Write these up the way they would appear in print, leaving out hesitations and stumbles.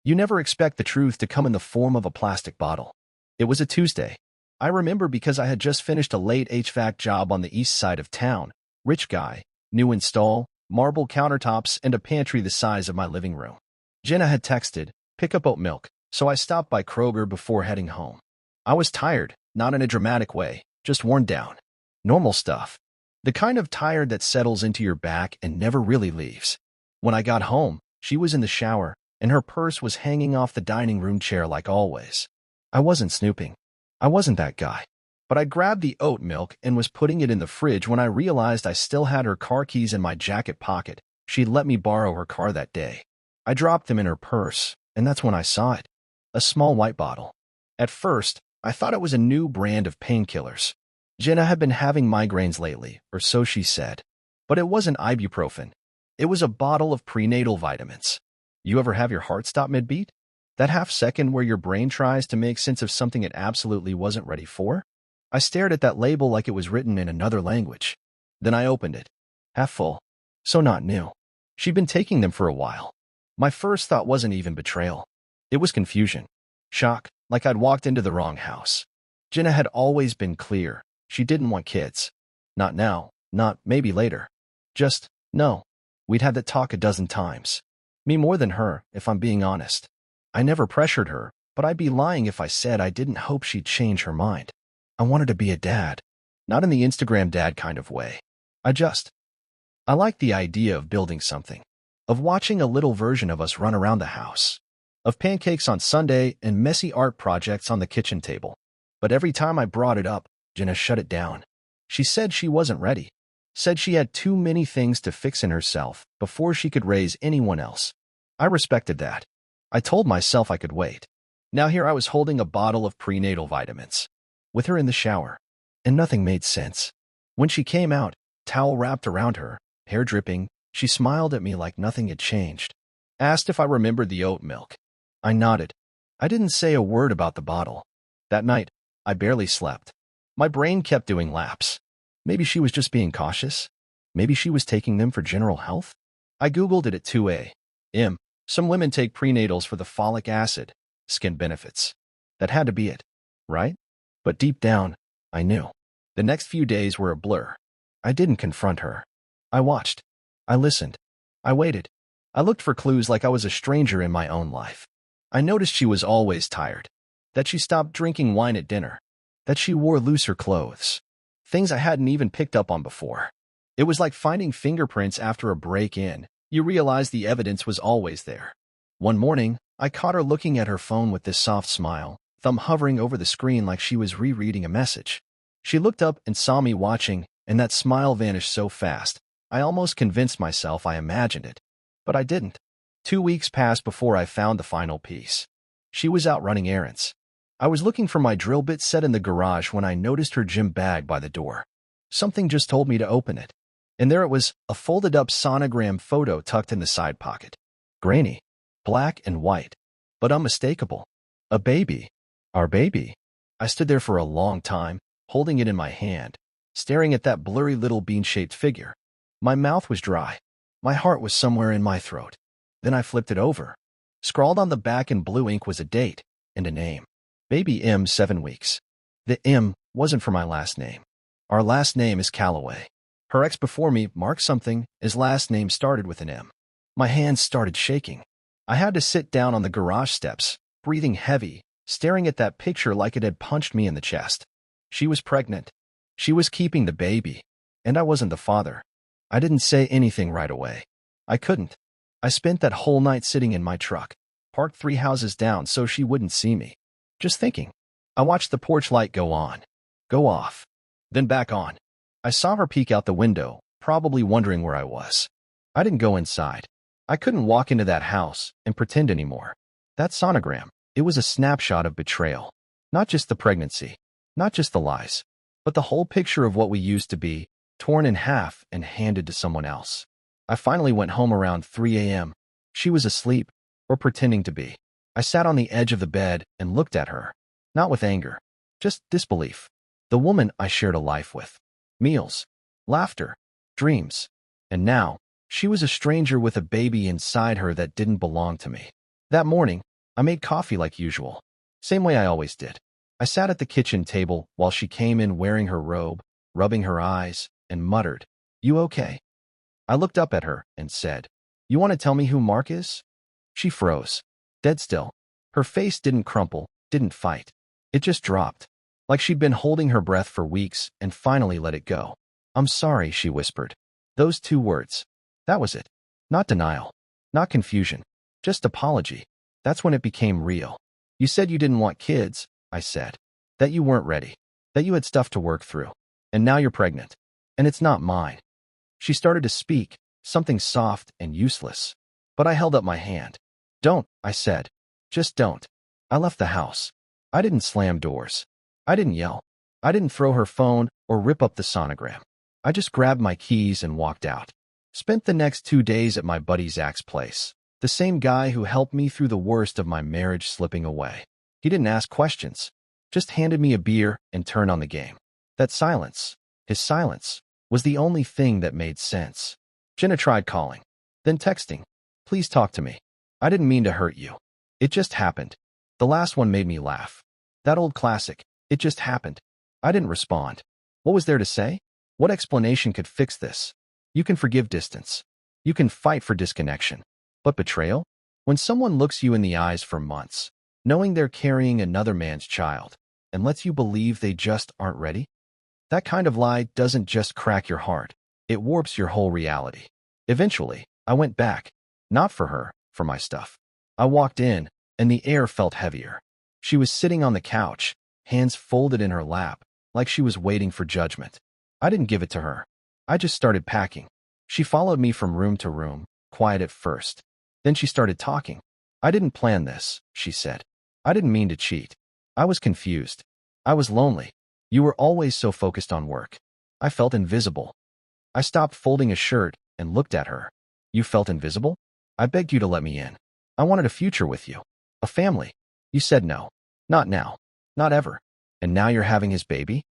You never expect the truth to come in the form of a plastic bottle. It was a Tuesday. I remember because I had just finished a late HVAC job on the east side of town. Rich guy, new install, marble countertops, and a pantry the size of my living room. Jenna had texted, "Pick up oat milk," so I stopped by Kroger before heading home. I was tired, not in a dramatic way, just worn down. Normal stuff. The kind of tired that settles into your back and never really leaves. When I got home, she was in the shower, and her purse was hanging off the dining room chair like always. I wasn't snooping. I wasn't that guy. But I grabbed the oat milk and was putting it in the fridge when I realized I still had her car keys in my jacket pocket. She'd let me borrow her car that day. I dropped them in her purse, and that's when I saw it. A small white bottle. At first, I thought it was a new brand of painkillers. Jenna had been having migraines lately, or so she said. But it wasn't ibuprofen. It was a bottle of prenatal vitamins. You ever have your heart stop mid-beat? That half second where your brain tries to make sense of something it absolutely wasn't ready for? I stared at that label like it was written in another language. Then I opened it. Half full. So not new. She'd been taking them for a while. My first thought wasn't even betrayal. It was confusion. Shock, like I'd walked into the wrong house. Jenna had always been clear. She didn't want kids. Not now, not maybe later. Just, no. We'd had that talk a dozen times. Me more than her, if I'm being honest. I never pressured her, but I'd be lying if I said I didn't hope she'd change her mind. I wanted to be a dad. Not in the Instagram dad kind of way. I liked the idea of building something. Of watching a little version of us run around the house. Of pancakes on Sunday and messy art projects on the kitchen table. But every time I brought it up, Jenna shut it down. She said she wasn't ready. Said she had too many things to fix in herself before she could raise anyone else. I respected that. I told myself I could wait. Now here I was holding a bottle of prenatal vitamins. With her in the shower. And nothing made sense. When she came out, towel wrapped around her, hair dripping, she smiled at me like nothing had changed. Asked if I remembered the oat milk. I nodded. I didn't say a word about the bottle. That night, I barely slept. My brain kept doing laps. Maybe she was just being cautious. Maybe she was taking them for general health. I Googled it at 2 a.m. Some women take prenatals for the folic acid, skin benefits. That had to be it, right? But deep down, I knew. The next few days were a blur. I didn't confront her. I watched. I listened. I waited. I looked for clues like I was a stranger in my own life. I noticed she was always tired. That she stopped drinking wine at dinner. That she wore looser clothes. Things I hadn't even picked up on before. It was like finding fingerprints after a break-in. You realize the evidence was always there. One morning, I caught her looking at her phone with this soft smile, thumb hovering over the screen like she was rereading a message. She looked up and saw me watching, and that smile vanished so fast, I almost convinced myself I imagined it. But I didn't. 2 weeks passed before I found the final piece. She was out running errands. I was looking for my drill bit set in the garage when I noticed her gym bag by the door. Something just told me to open it. And there it was, a folded-up sonogram photo tucked in the side pocket. Grainy. Black and white. But unmistakable. A baby. Our baby. I stood there for a long time, holding it in my hand, staring at that blurry little bean-shaped figure. My mouth was dry. My heart was somewhere in my throat. Then I flipped it over. Scrawled on the back in blue ink was a date and a name. Baby M, 7 weeks. The M wasn't for my last name. Our last name is Calloway. Her ex before me, Mark something, his last name started with an M. My hands started shaking. I had to sit down on the garage steps, breathing heavy, staring at that picture like it had punched me in the chest. She was pregnant. She was keeping the baby. And I wasn't the father. I didn't say anything right away. I couldn't. I spent that whole night sitting in my truck, parked 3 houses down so she wouldn't see me. Just thinking. I watched the porch light go on, go off, then back on. I saw her peek out the window, probably wondering where I was. I didn't go inside. I couldn't walk into that house and pretend anymore. That sonogram, it was a snapshot of betrayal. Not just the pregnancy, not just the lies, but the whole picture of what we used to be, torn in half and handed to someone else. I finally went home around 3 a.m. She was asleep, or pretending to be. I sat on the edge of the bed and looked at her, not with anger, just disbelief. The woman I shared a life with. Meals, laughter, dreams. And now, she was a stranger with a baby inside her that didn't belong to me. That morning, I made coffee like usual. Same way I always did. I sat at the kitchen table while she came in wearing her robe, rubbing her eyes, and muttered, "You okay?" I looked up at her and said, "You want to tell me who Mark is?" She froze, dead still. Her face didn't crumple, didn't fight. It just dropped, like she'd been holding her breath for weeks and finally let it go. "I'm sorry," she whispered. Those 2 words. That was it. Not denial, not confusion, just apology. That's when it became real. "You said you didn't want kids," I said. "That you weren't ready. That you had stuff to work through. And now you're pregnant. And it's not mine." She started to speak, something soft and useless. But I held up my hand. "Don't," I said. "Just don't." I left the house. I didn't slam doors. I didn't yell. I didn't throw her phone or rip up the sonogram. I just grabbed my keys and walked out. Spent the next 2 days at my buddy Zach's place. The same guy who helped me through the worst of my marriage slipping away. He didn't ask questions. Just handed me a beer and turned on the game. That silence, his silence, was the only thing that made sense. Jenna tried calling, then texting. "Please talk to me. I didn't mean to hurt you. It just happened." The last one made me laugh. That old classic, "It just happened." I didn't respond. What was there to say? What explanation could fix this? You can forgive distance. You can fight for disconnection. But betrayal? When someone looks you in the eyes for months, knowing they're carrying another man's child, and lets you believe they just aren't ready? That kind of lie doesn't just crack your heart. It warps your whole reality. Eventually, I went back. Not for her, for my stuff. I walked in, and the air felt heavier. She was sitting on the couch, hands folded in her lap, like she was waiting for judgment. I didn't give it to her. I just started packing. She followed me from room to room, quiet at first. Then she started talking. "I didn't plan this," she said. "I didn't mean to cheat. I was confused. I was lonely. You were always so focused on work. I felt invisible." I stopped folding a shirt and looked at her. "You felt invisible? I begged you to let me in. I wanted a future with you. A family. You said no. Not now. Not ever. And now you're having his baby?"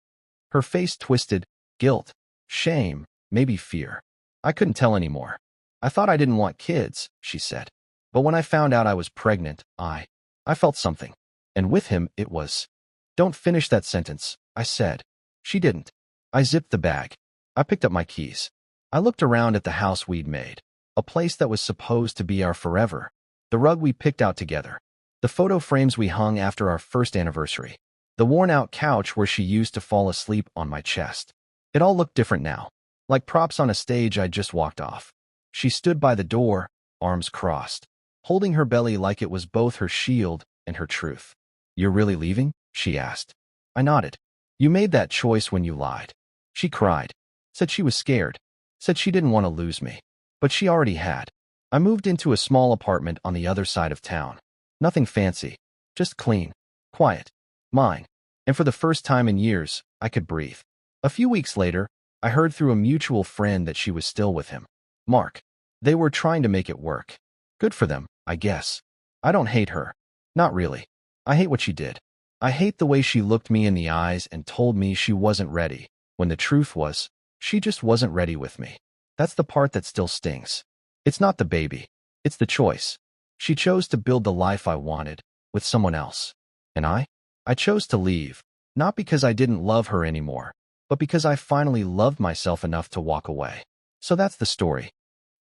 Her face twisted. Guilt. Shame. Maybe fear. I couldn't tell anymore. "I thought I didn't want kids," she said. "But when I found out I was pregnant, I felt something. And with him, it was—" "Don't finish that sentence," I said. She didn't. I zipped the bag. I picked up my keys. I looked around at the house we'd made, a place that was supposed to be our forever. The rug we picked out together. The photo frames we hung after our first anniversary. The worn-out couch where she used to fall asleep on my chest. It all looked different now, like props on a stage I'd just walked off. She stood by the door, arms crossed, holding her belly like it was both her shield and her truth. "You're really leaving?" she asked. I nodded. "You made that choice when you lied." She cried, said she was scared, said she didn't want to lose me. But she already had. I moved into a small apartment on the other side of town. Nothing fancy, just clean, quiet, mine. And for the first time in years, I could breathe. A few weeks later, I heard through a mutual friend that she was still with him. Mark. They were trying to make it work. Good for them, I guess. I don't hate her. Not really. I hate what she did. I hate the way she looked me in the eyes and told me she wasn't ready, when the truth was, she just wasn't ready with me. That's the part that still stings. It's not the baby. It's the choice. She chose to build the life I wanted, with someone else. And I chose to leave, not because I didn't love her anymore, but because I finally loved myself enough to walk away. So that's the story.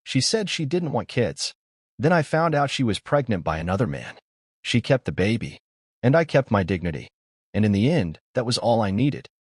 She said she didn't want kids. Then I found out she was pregnant by another man. She kept the baby, and I kept my dignity. And in the end, that was all I needed.